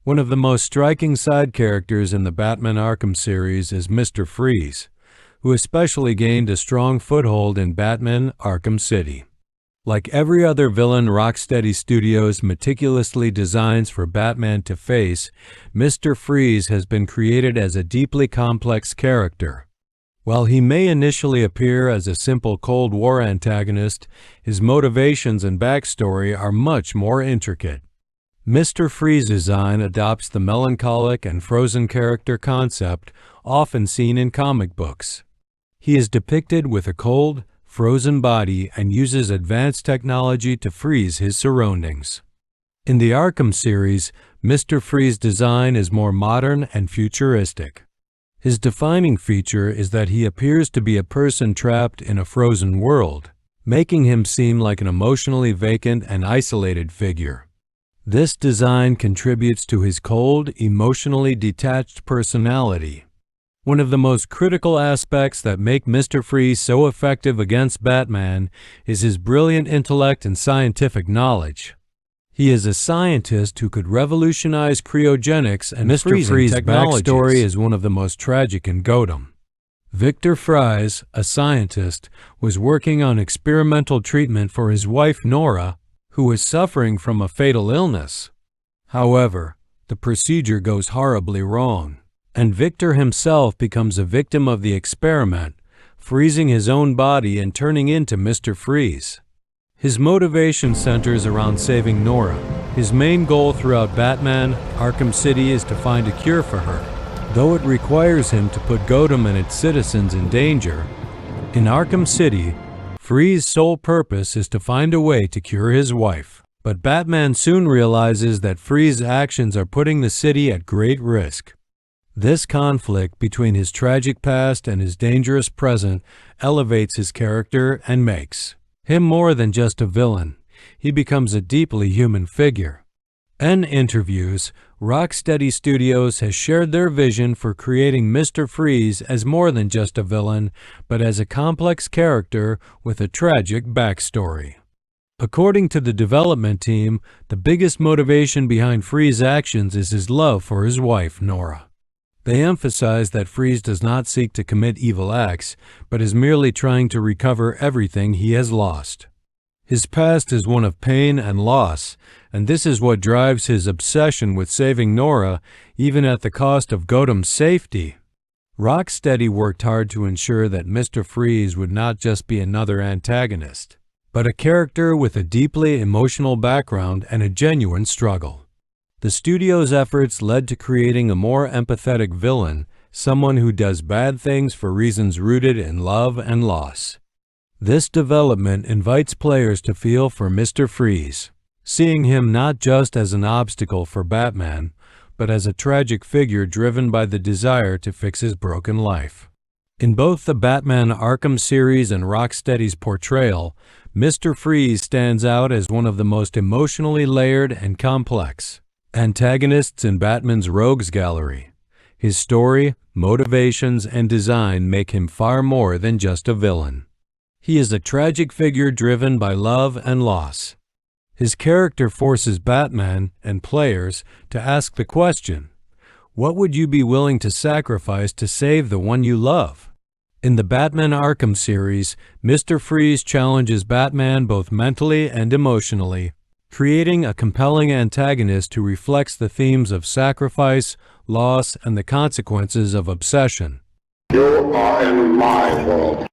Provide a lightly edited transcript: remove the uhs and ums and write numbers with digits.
One of the most striking side characters in the Batman Arkham series is Mr. Freeze, who especially gained a strong foothold in Batman Arkham City. Like every other villain Rocksteady Studios meticulously designs for Batman to face, Mr. Freeze has been created as a deeply complex character. While he may initially appear as a simple Cold War antagonist, his motivations and backstory are much more intricate. Mr. Freeze's design adopts the melancholic and frozen character concept often seen in comic books. He is depicted with a cold, frozen body and uses advanced technology to freeze his surroundings. In the Arkham series, Mr. Freeze's design is more modern and futuristic. His defining feature is that he appears to be a person trapped in a frozen world, making him seem like an emotionally vacant and isolated figure. This design contributes to his cold, emotionally detached personality. One of the most critical aspects that make Mr. Freeze so effective against Batman is his brilliant intellect and scientific knowledge. He is a scientist who could revolutionize cryogenics, and Mr. Freeze's backstory is one of the most tragic in Gotham. Victor Fries, a scientist, was working on experimental treatment for his wife Nora, who was suffering from a fatal illness. However, the procedure goes horribly wrong, and Victor himself becomes a victim of the experiment, freezing his own body and turning into Mr. Freeze. His motivation centers around saving Nora. His main goal throughout Batman Arkham City is to find a cure for her, though it requires him to put Gotham and its citizens in danger. In Arkham City, Freeze's sole purpose is to find a way to cure his wife, but Batman soon realizes that Freeze's actions are putting the city at great risk. This conflict between his tragic past and his dangerous present elevates his character and makes him more than just a villain. He becomes a deeply human figure. In interviews, Rocksteady Studios has shared their vision for creating Mr. Freeze as more than just a villain, but as a complex character with a tragic backstory. According to the development team, the biggest motivation behind Freeze's actions is his love for his wife, Nora. They emphasize that Freeze does not seek to commit evil acts, but is merely trying to recover everything he has lost. His past is one of pain and loss, and this is what drives his obsession with saving Nora, even at the cost of Gotham's safety. Rocksteady worked hard to ensure that Mr. Freeze would not just be another antagonist, but a character with a deeply emotional background and a genuine struggle. The studio's efforts led to creating a more empathetic villain, someone who does bad things for reasons rooted in love and loss. This development invites players to feel for Mr. Freeze, seeing him not just as an obstacle for Batman, but as a tragic figure driven by the desire to fix his broken life. In both the Batman Arkham series and Rocksteady's portrayal, Mr. Freeze stands out as one of the most emotionally layered and complex antagonists in Batman's rogues gallery. His story, motivations, and design make him far more than just a villain. He is a tragic figure driven by love and loss. His character forces Batman and players to ask the question, what would you be willing to sacrifice to save the one you love? In the Batman Arkham series, Mr. Freeze challenges Batman both mentally and emotionally, creating a compelling antagonist who reflects the themes of sacrifice, loss, and the consequences of obsession. You are in my world.